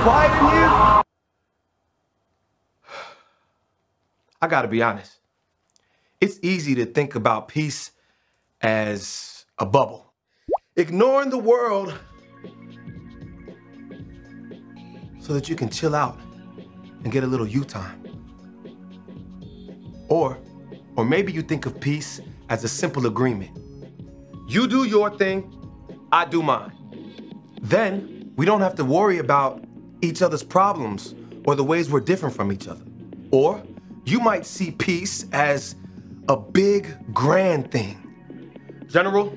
quiet in here? I gotta be honest. It's easy to think about peace as a bubble. Ignoring the world so that you can chill out and get a little you time. Or maybe you think of peace as a simple agreement. You do your thing, I do mine. Then we don't have to worry about each other's problems or the ways we're different from each other. Or you might see peace as a big, grand thing. General,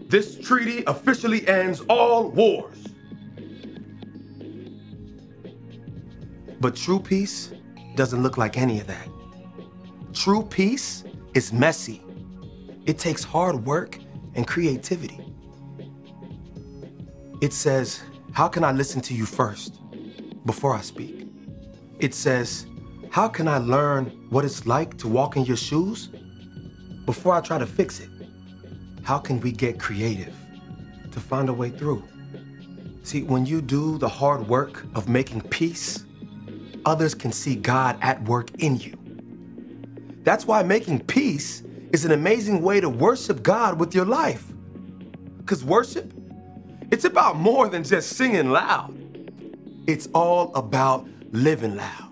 this treaty officially ends all wars. But true peace doesn't look like any of that. True peace is messy. It takes hard work and creativity. It says, how can I listen to you first before I speak? It says, how can I learn what it's like to walk in your shoes before I try to fix it? How can we get creative to find a way through? See, when you do the hard work of making peace, others can see God at work in you. That's why making peace is an amazing way to worship God with your life. Because worship, it's about more than just singing loud. It's all about living loud.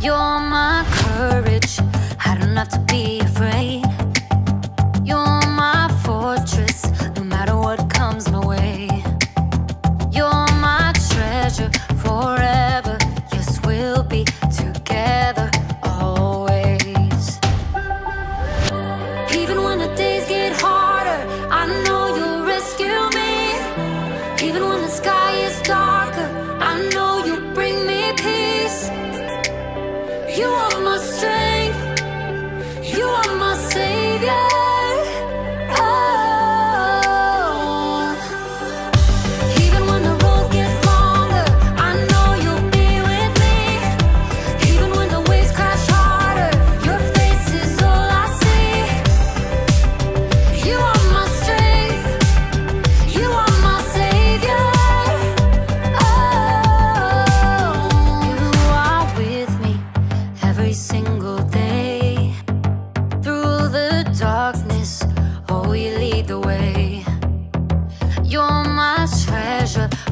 You're my courage, I don't have to be afraid. You're my fortress, no matter what comes my way. You're my treasure forever, yes, we'll be together always. Even when the days get harder, I know you'll rescue me. Even when the sky is darker, I know you'll bring me peace. You are my strength, you are my savior.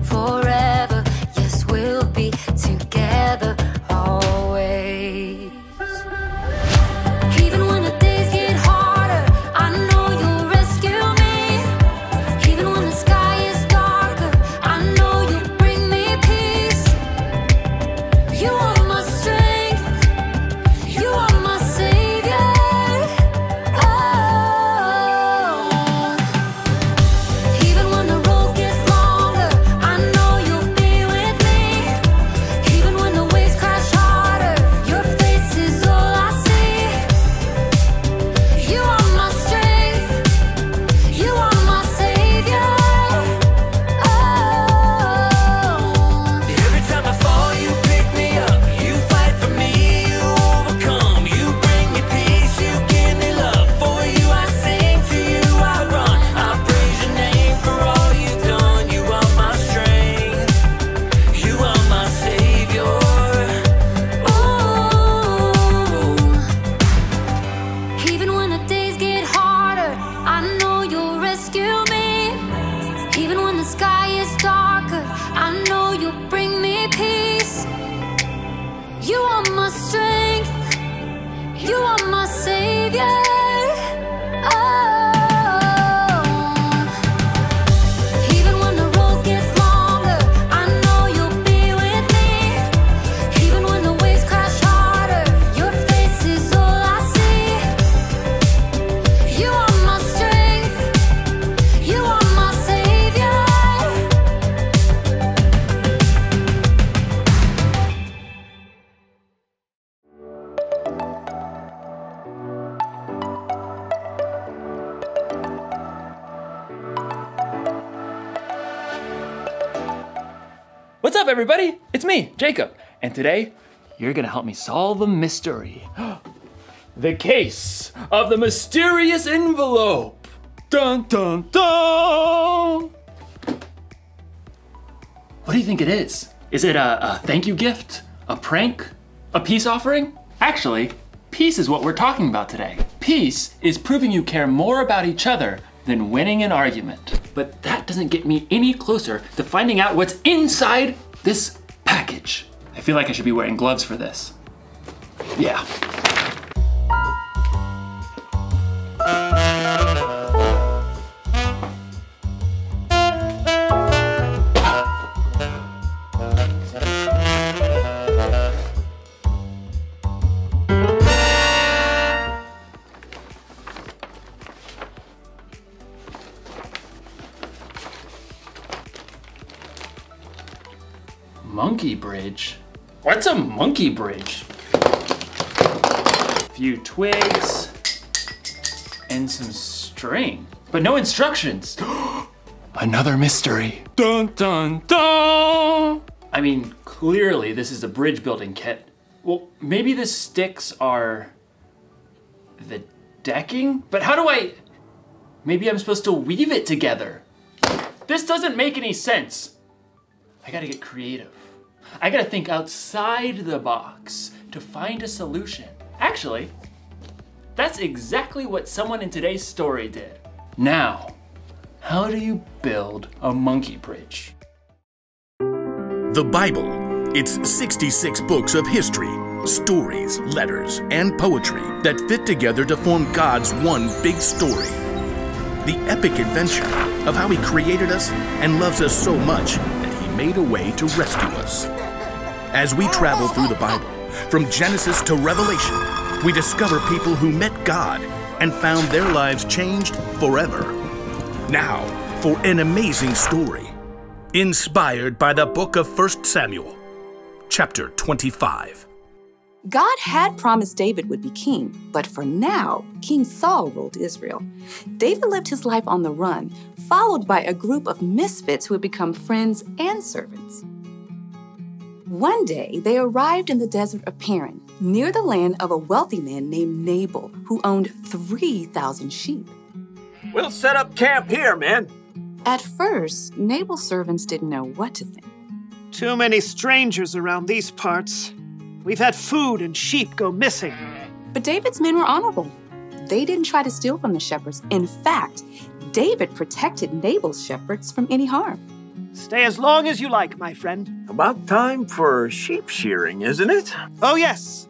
Forever, yes, we'll be together always. Even when the days get harder, I know you'll rescue me. Even when the sky is darker, I know you'll bring me peace. You are my strength, you are my savior. Even when the road gets longer, What's up, everybody? It's me, Jacob, and today you're gonna help me solve a mystery. The case of the mysterious envelope. Dun dun dun! What do you think it is? Is it a thank you gift? A prank? A peace offering? Actually, peace is what we're talking about today. Peace is proving you care more about each other than winning an argument. But that doesn't get me any closer to finding out what's inside this package. I feel like I should be wearing gloves for this. Yeah. Monkey bridge? What's a monkey bridge? A few twigs and some string, but no instructions. Another mystery. Dun dun dun! I mean, clearly this is a bridge building kit. Well, maybe the sticks are the decking? But how do maybe I'm supposed to weave it together. This doesn't make any sense. I gotta get creative. I gotta think outside the box to find a solution. Actually, that's exactly what someone in today's story did. Now, how do you build a monkey bridge? The Bible. It's 66 books of history, stories, letters, and poetry that fit together to form God's one big story. The epic adventure of how He created us and loves us so much that He made a way to rescue us. As we travel through the Bible, from Genesis to Revelation, we discover people who met God and found their lives changed forever. Now, for an amazing story, inspired by the book of 1 Samuel, chapter 25. God had promised David would be king, but for now, King Saul ruled Israel. David lived his life on the run, followed by a group of misfits who had become friends and servants. One day, they arrived in the desert of Paran, near the land of a wealthy man named Nabal, who owned 3,000 sheep. We'll set up camp here, man. At first, Nabal's servants didn't know what to think. Too many strangers around these parts. We've had food and sheep go missing. But David's men were honorable. They didn't try to steal from the shepherds. In fact, David protected Nabal's shepherds from any harm. Stay as long as you like, my friend. About time for sheep shearing, isn't it? Oh, yes.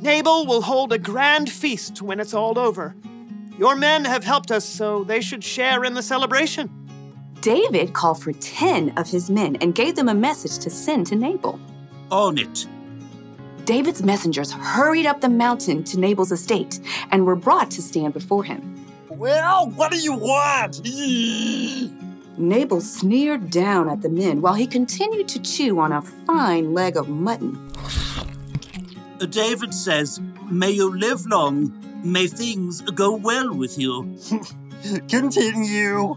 Nabal will hold a grand feast when it's all over. Your men have helped us, so they should share in the celebration. David called for 10 of his men and gave them a message to send to Nabal. On it. David's messengers hurried up the mountain to Nabal's estate and were brought to stand before him. Well, what do you want? Nabal sneered down at the men while he continued to chew on a fine leg of mutton. David says, may you live long, may things go well with you. Continue.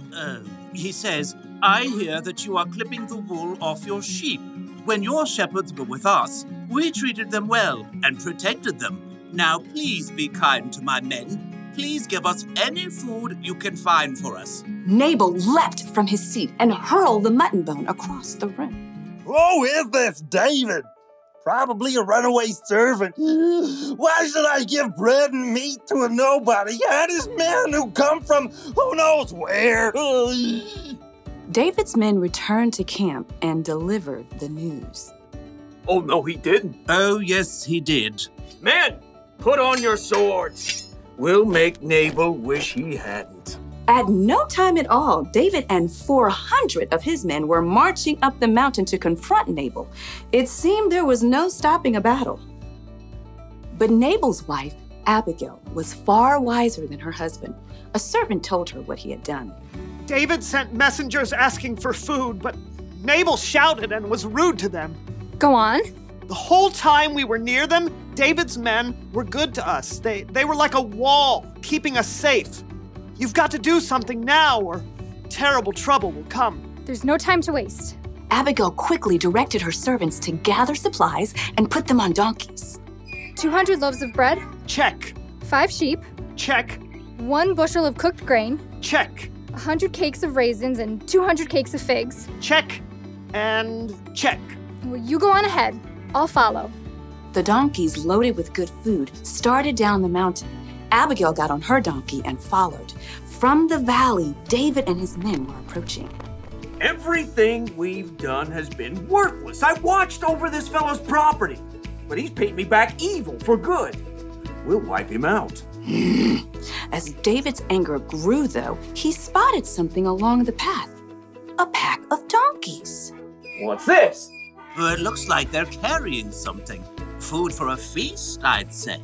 He says, I hear that you are clipping the wool off your sheep. When your shepherds were with us, we treated them well and protected them. Now please be kind to my men. Please give us any food you can find for us. Nabal leapt from his seat and hurled the mutton bone across the room. Who is this David? Probably a runaway servant. Why should I give bread and meat to a nobody? And his men who come from who knows where. David's men returned to camp and delivered the news. Oh, no, he didn't. Oh, yes, he did. Men, put on your swords. We'll make Nabal wish he hadn't. At no time at all, David and 400 of his men were marching up the mountain to confront Nabal. It seemed there was no stopping a battle. But Nabal's wife, Abigail, was far wiser than her husband. A servant told her what he had done. David sent messengers asking for food, but Nabal shouted and was rude to them. Go on. The whole time we were near them, David's men were good to us. They were like a wall, keeping us safe. You've got to do something now, or terrible trouble will come. There's no time to waste. Abigail quickly directed her servants to gather supplies and put them on donkeys. 200 loaves of bread? Check. 5 sheep. Check. 1 bushel of cooked grain. Check. 100 cakes of raisins and 200 cakes of figs. Check. And check. Well, you go on ahead. I'll follow. The donkeys, loaded with good food, started down the mountain. Abigail got on her donkey and followed. From the valley, David and his men were approaching. Everything we've done has been worthless. I watched over this fellow's property, but he's paid me back evil for good. We'll wipe him out. As David's anger grew, though, he spotted something along the path. A pack of donkeys. What's this? Well, it looks like they're carrying something. Food for a feast, I'd say.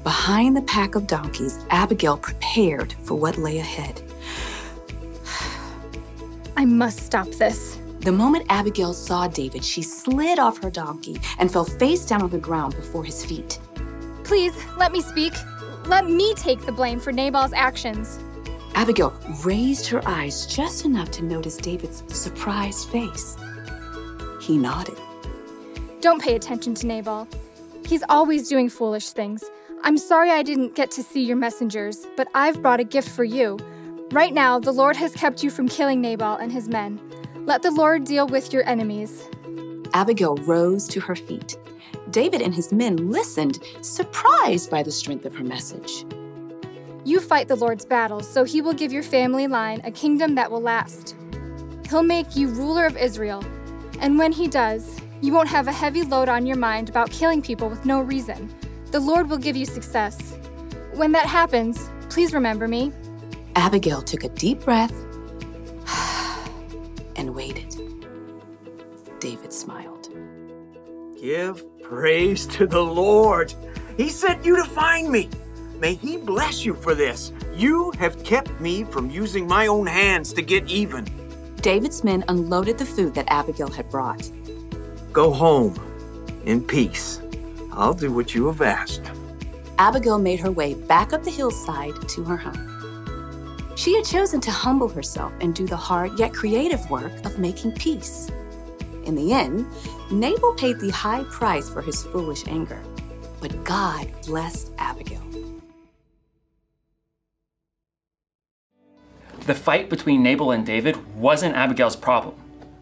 Behind the pack of donkeys, Abigail prepared for what lay ahead. I must stop this. The moment Abigail saw David, she slid off her donkey and fell face down on the ground before his feet. Please, let me speak. Let me take the blame for Nabal's actions. Abigail raised her eyes just enough to notice David's surprised face. He nodded. Don't pay attention to Nabal. He's always doing foolish things. I'm sorry I didn't get to see your messengers, but I've brought a gift for you. Right now, the Lord has kept you from killing Nabal and his men. Let the Lord deal with your enemies. Abigail rose to her feet. David and his men listened, surprised by the strength of her message. You fight the Lord's battles, so he will give your family line a kingdom that will last. He'll make you ruler of Israel. And when he does, you won't have a heavy load on your mind about killing people with no reason. The Lord will give you success. When that happens, please remember me. Abigail took a deep breath and waited. David smiled. Give praise to the Lord. He sent you to find me. May he bless you for this. You have kept me from using my own hands to get even. David's men unloaded the food that Abigail had brought. Go home in peace. I'll do what you have asked. Abigail made her way back up the hillside to her home. She had chosen to humble herself and do the hard yet creative work of making peace. In the end, Nabal paid the high price for his foolish anger, but God blessed Abigail. The fight between Nabal and David wasn't Abigail's problem,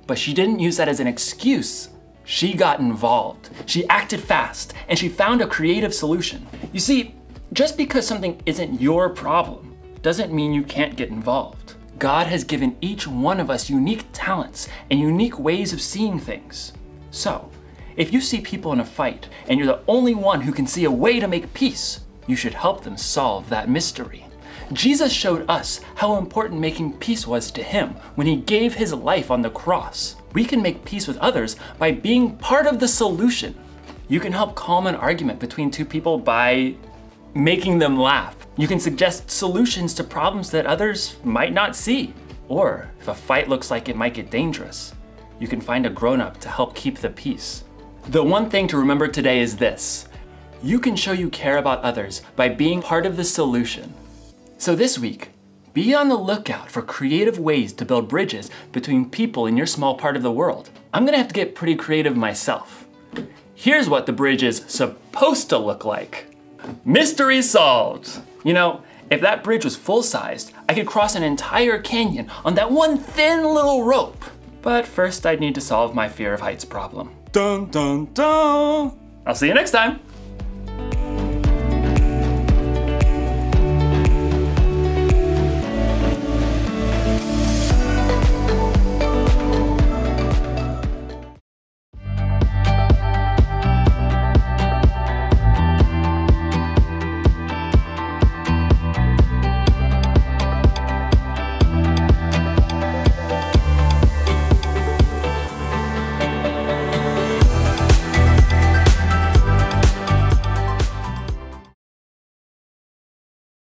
but she didn't use that as an excuse. She got involved. She acted fast, and she found a creative solution. You see, just because something isn't your problem doesn't mean you can't get involved. God has given each one of us unique talents and unique ways of seeing things. So, if you see people in a fight and you're the only one who can see a way to make peace, you should help them solve that mystery. Jesus showed us how important making peace was to him when he gave his life on the cross. We can make peace with others by being part of the solution. You can help calm an argument between two people by making them laugh. You can suggest solutions to problems that others might not see. Or if a fight looks like it might get dangerous, you can find a grown-up to help keep the peace. The one thing to remember today is this: you can show you care about others by being part of the solution. So this week, be on the lookout for creative ways to build bridges between people in your small part of the world. I'm gonna have to get pretty creative myself. Here's what the bridge is supposed to look like. Mystery solved. You know, if that bridge was full-sized, I could cross an entire canyon on that one thin little rope. But first I'd need to solve my fear of heights problem. Dun dun dun! I'll see you next time.